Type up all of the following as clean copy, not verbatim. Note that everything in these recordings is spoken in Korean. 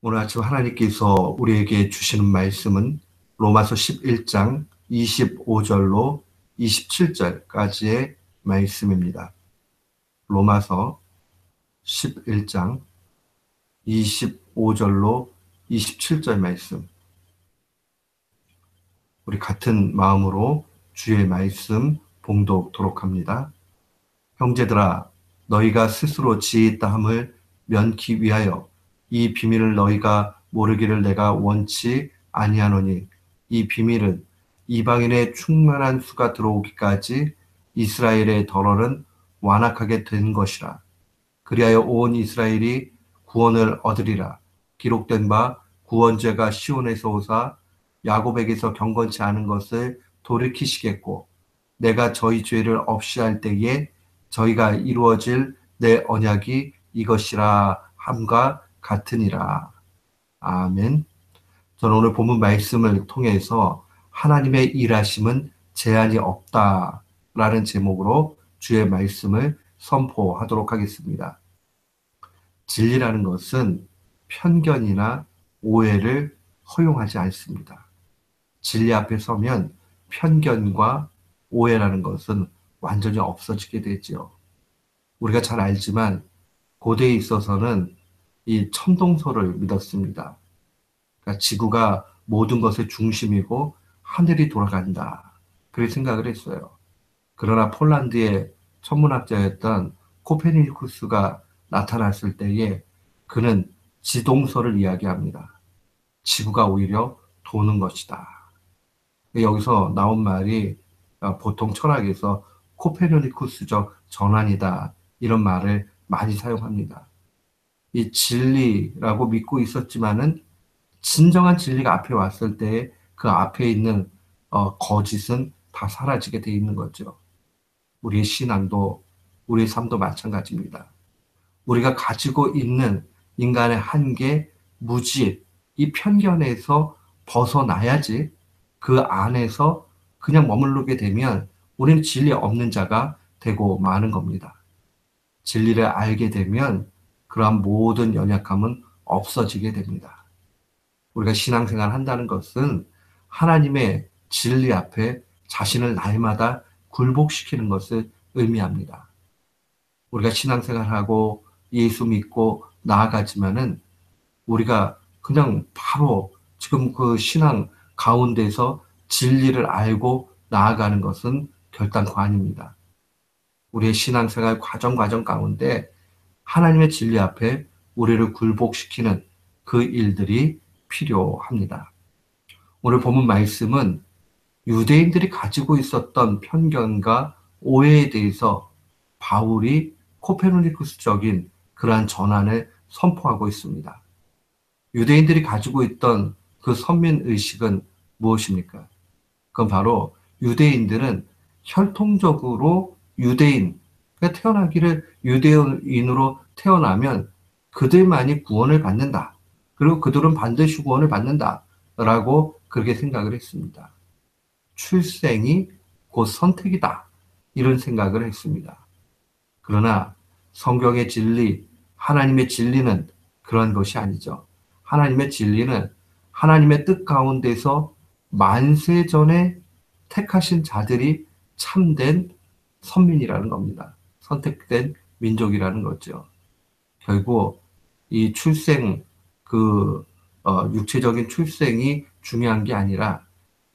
오늘 아침 하나님께서 우리에게 주시는 말씀은 로마서 11장 25절로 27절까지의 말씀입니다. 로마서 11장 25절로 27절 말씀. 우리 같은 마음으로 주의 말씀 봉독토록 합니다. 형제들아, 너희가 스스로 지혜있다 함을 면키 위하여 이 비밀을 너희가 모르기를 내가 원치 아니하노니, 이 비밀은 이방인의 충만한 수가 들어오기까지 이스라엘의 덜어는 완악하게 된 것이라. 그리하여 온 이스라엘이 구원을 얻으리라. 기록된 바 구원자가 시온에서 오사 야곱에게서 경건치 않은 것을 돌이키시겠고, 내가 저희 죄를 없이 할 때에 저희가 이루어질 내 언약이 이것이라 함과 같으니라. 아멘. 저는 오늘 본문 말씀을 통해서 하나님의 일하심은 제한이 없다라는 제목으로 주의 말씀을 선포하도록 하겠습니다. 진리라는 것은 편견이나 오해를 허용하지 않습니다. 진리 앞에 서면 편견과 오해라는 것은 완전히 없어지게 되죠. 우리가 잘 알지만 고대에 있어서는 이 천동설을 믿었습니다. 그러니까 지구가 모든 것의 중심이고 하늘이 돌아간다, 그렇게 생각을 했어요. 그러나 폴란드의 천문학자였던 코페르니쿠스가 나타났을 때에 그는 지동설을 이야기합니다. 지구가 오히려 도는 것이다. 여기서 나온 말이 보통 철학에서 코페르니쿠스적 전환이다, 이런 말을 많이 사용합니다. 이 진리라고 믿고 있었지만은 진정한 진리가 앞에 왔을 때 그 앞에 있는 거짓은 다 사라지게 돼 있는 거죠. 우리의 신앙도, 우리의 삶도 마찬가지입니다. 우리가 가지고 있는 인간의 한계, 무지, 이 편견에서 벗어나야지 그 안에서 그냥 머무르게 되면 우리는 진리 없는 자가 되고 마는 겁니다. 진리를 알게 되면 그러한 모든 연약함은 없어지게 됩니다. 우리가 신앙생활 한다는 것은 하나님의 진리 앞에 자신을 날마다 굴복시키는 것을 의미합니다. 우리가 신앙생활하고 예수 믿고 나아가지만은 우리가 그냥 바로 지금 그 신앙 가운데서 진리를 알고 나아가는 것은 결단코 아닙니다. 우리의 신앙생활 과정 가운데 하나님의 진리 앞에 우리를 굴복시키는 그 일들이 필요합니다. 오늘 본문 말씀은 유대인들이 가지고 있었던 편견과 오해에 대해서 바울이 코페르니쿠스적인 그러한 전환을 선포하고 있습니다. 유대인들이 가지고 있던 그 선민의식은 무엇입니까? 그건 바로 유대인들은 혈통적으로 유대인, 그러니까 태어나기를 유대인으로 태어나면 그들만이 구원을 받는다. 그리고 그들은 반드시 구원을 받는다. 라고 그렇게 생각을 했습니다. 출생이 곧 선택이다, 이런 생각을 했습니다. 그러나 성경의 진리, 하나님의 진리는 그런 것이 아니죠. 하나님의 진리는 하나님의 뜻 가운데서 만세 전에 택하신 자들이 참된 선민이라는 겁니다. 선택된 민족이라는 거죠. 결국 이 출생, 육체적인 출생이 중요한 게 아니라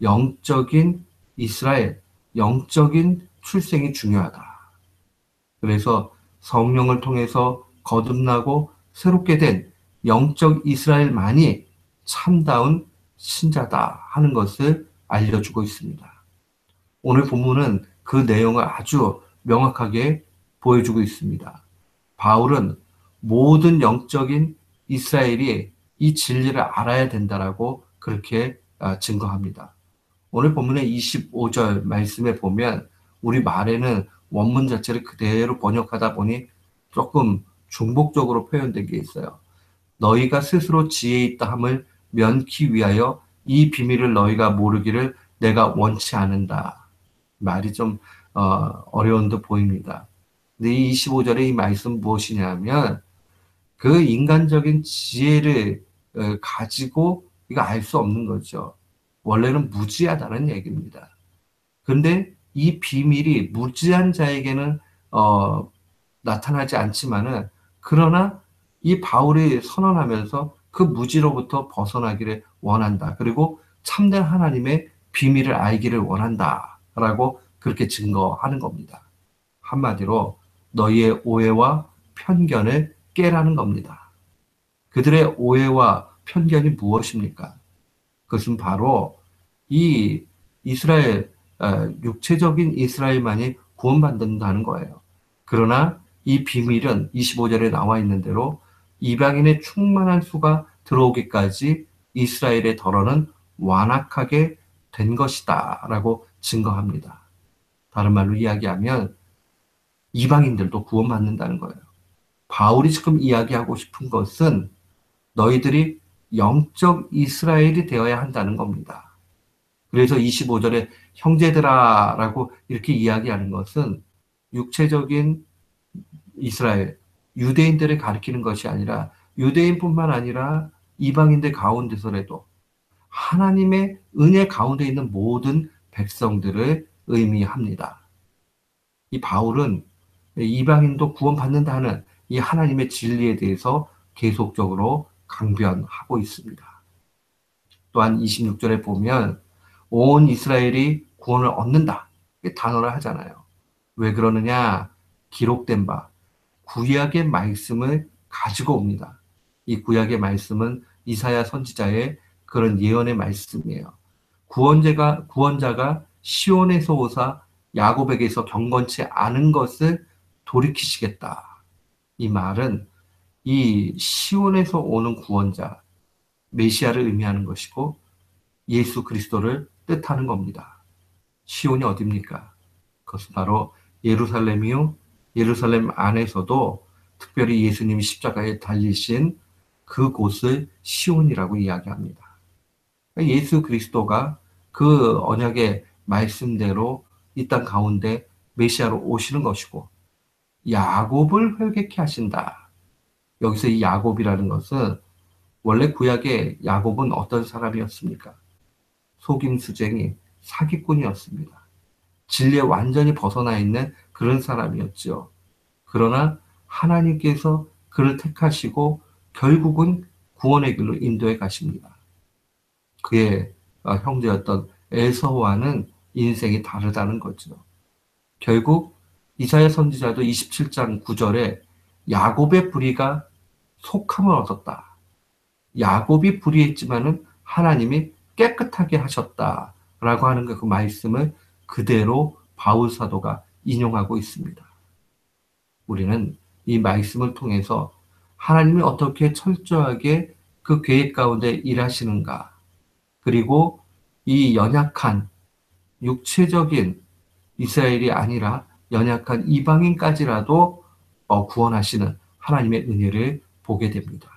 영적인 이스라엘, 영적인 출생이 중요하다. 그래서 성령을 통해서 거듭나고 새롭게 된 영적 이스라엘만이 참다운 신자다 하는 것을 알려주고 있습니다. 오늘 본문은 그 내용을 아주 명확하게 보여주고 있습니다. 바울은 모든 영적인 이스라엘이 이 진리를 알아야 된다라고 그렇게 증거합니다. 오늘 본문의 25절 말씀에 보면 우리 말에는 원문 자체를 그대로 번역하다 보니 조금 중복적으로 표현된 게 있어요. 너희가 스스로 지혜 있다 함을 면키 위하여 이 비밀을 너희가 모르기를 내가 원치 않는다. 말이 좀 어려운 듯 보입니다. 근데 이 25절의 이 말씀 무엇이냐면 그 인간적인 지혜를 가지고 이거 알 수 없는 거죠. 원래는 무지하다는 얘기입니다. 그런데 이 비밀이 무지한 자에게는 나타나지 않지만은, 그러나 이 바울이 선언하면서 그 무지로부터 벗어나기를 원한다. 그리고 참된 하나님의 비밀을 알기를 원한다. 라고 그렇게 증거하는 겁니다. 한마디로 너희의 오해와 편견을 깨라는 겁니다. 그들의 오해와 편견이 무엇입니까? 그것은 바로 이 이스라엘, 육체적인 이스라엘만이 구원받는다는 거예요. 그러나 이 비밀은 25절에 나와 있는 대로 이방인의 충만한 수가 들어오기까지 이스라엘의 덜어는 완악하게 된 것이다 라고 증거합니다. 다른 말로 이야기하면 이방인들도 구원받는다는 거예요. 바울이 지금 이야기하고 싶은 것은 너희들이 영적 이스라엘이 되어야 한다는 겁니다. 그래서 25절에 형제들아라고 이렇게 이야기하는 것은 육체적인 이스라엘, 유대인들을 가리키는 것이 아니라 유대인뿐만 아니라 이방인들 가운데서라도 하나님의 은혜 가운데 있는 모든 백성들을 의미합니다. 이 바울은 이방인도 구원받는다는 이 하나님의 진리에 대해서 계속적으로 강변하고 있습니다. 또한 26절에 보면 온 이스라엘이 구원을 얻는다. 이 단어를 하잖아요. 왜 그러느냐? 기록된 바 구약의 말씀을 가지고 옵니다. 이 구약의 말씀은 이사야 선지자의 그런 예언의 말씀이에요. 구원자가 시온에서 오사 야곱에게서 경건치 않은 것을 돌이키시겠다. 이 말은 이 시온에서 오는 구원자, 메시아를 의미하는 것이고 예수 그리스도를 뜻하는 겁니다. 시온이 어디입니까? 그것은 바로 예루살렘이요. 예루살렘 안에서도 특별히 예수님이 십자가에 달리신 그곳을 시온이라고 이야기합니다. 예수 그리스도가 그 언약의 말씀대로 이 땅 가운데 메시아로 오시는 것이고 야곱을 회개케 하신다. 여기서 이 야곱이라는 것은 원래 구약의 야곱은 어떤 사람이었습니까? 속임수쟁이 사기꾼이었습니다. 진리에 완전히 벗어나 있는 그런 사람이었죠. 그러나 하나님께서 그를 택하시고 결국은 구원의 길로 인도해 가십니다. 그의 형제였던 에서와는 인생이 다르다는 거죠. 결국 이사야 선지자도 27장 9절에 야곱의 불의가 속함을 얻었다. 야곱이 불의했지만은 하나님이 깨끗하게 하셨다라고 하는 그 말씀을 그대로 바울 사도가 인용하고 있습니다. 우리는 이 말씀을 통해서 하나님이 어떻게 철저하게 그 계획 가운데 일하시는가, 그리고 이 연약한 육체적인 이스라엘이 아니라 연약한 이방인까지라도 구원하시는 하나님의 은혜를 보게 됩니다.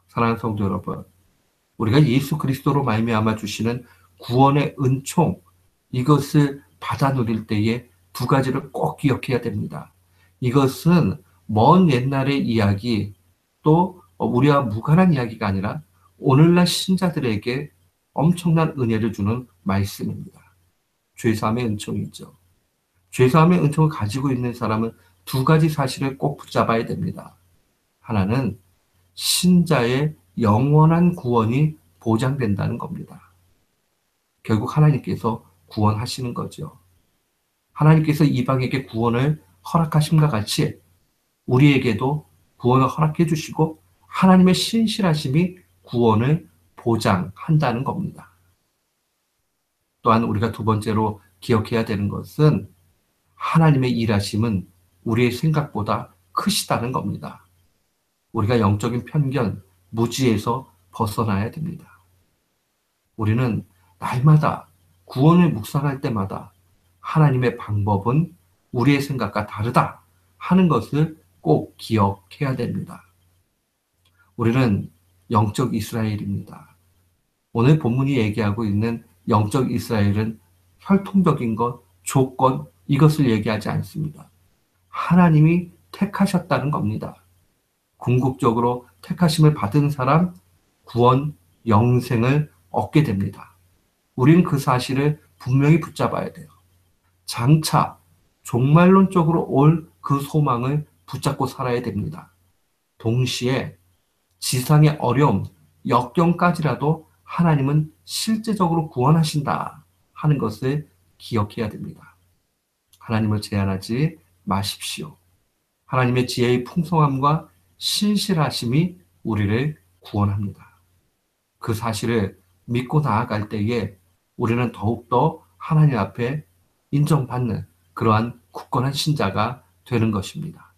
사랑하는 성도 여러분, 우리가 예수 그리스도로 말미암아 주시는 구원의 은총, 이것을 받아 누릴 때에 두 가지를 꼭 기억해야 됩니다. 이것은 먼 옛날의 이야기, 또 우리와 무관한 이야기가 아니라 오늘날 신자들에게 엄청난 은혜를 주는 말씀입니다. 죄사함의 은총이죠. 죄사함의 은총을 가지고 있는 사람은 두 가지 사실을 꼭 붙잡아야 됩니다. 하나는 신자의 영원한 구원이 보장된다는 겁니다. 결국 하나님께서 구원하시는 거죠. 하나님께서 이방에게 구원을 허락하심과 같이 우리에게도 구원을 허락해 주시고 하나님의 신실하심이 구원을 보장한다는 겁니다. 또한 우리가 두 번째로 기억해야 되는 것은 하나님의 일하심은 우리의 생각보다 크시다는 겁니다. 우리가 영적인 편견, 무지에서 벗어나야 됩니다. 우리는 날마다 구원을 묵상할 때마다 하나님의 방법은 우리의 생각과 다르다 하는 것을 꼭 기억해야 됩니다. 우리는 영적 이스라엘입니다. 오늘 본문이 얘기하고 있는 영적 이스라엘은 혈통적인 것, 조건, 이것을 얘기하지 않습니다. 하나님이 택하셨다는 겁니다. 궁극적으로 택하심을 받은 사람, 구원, 영생을 얻게 됩니다. 우리는 그 사실을 분명히 붙잡아야 돼요. 장차 종말론적으로 올 그 소망을 붙잡고 살아야 됩니다. 동시에 지상의 어려움, 역경까지라도 하나님은 실제적으로 구원하신다 하는 것을 기억해야 됩니다. 하나님을 제한하지 마십시오. 하나님의 지혜의 풍성함과 신실하심이 우리를 구원합니다. 그 사실을 믿고 나아갈 때에 우리는 더욱더 하나님 앞에 인정받는 그러한 굳건한 신자가 되는 것입니다.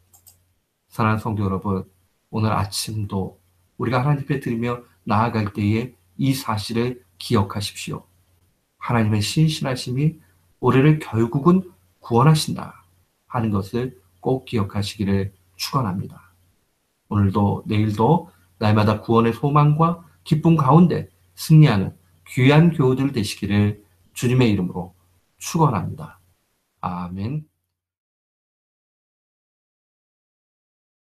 사랑하는 성도 여러분, 오늘 아침도 우리가 하나님 앞에 드리며 나아갈 때에 이 사실을 기억하십시오. 하나님의 신실하심이 우리를 결국은 구원하신다 하는 것을 꼭 기억하시기를 축원합니다. 오늘도 내일도 날마다 구원의 소망과 기쁨 가운데 승리하는 귀한 교우들 되시기를 주님의 이름으로 축원합니다. 아멘.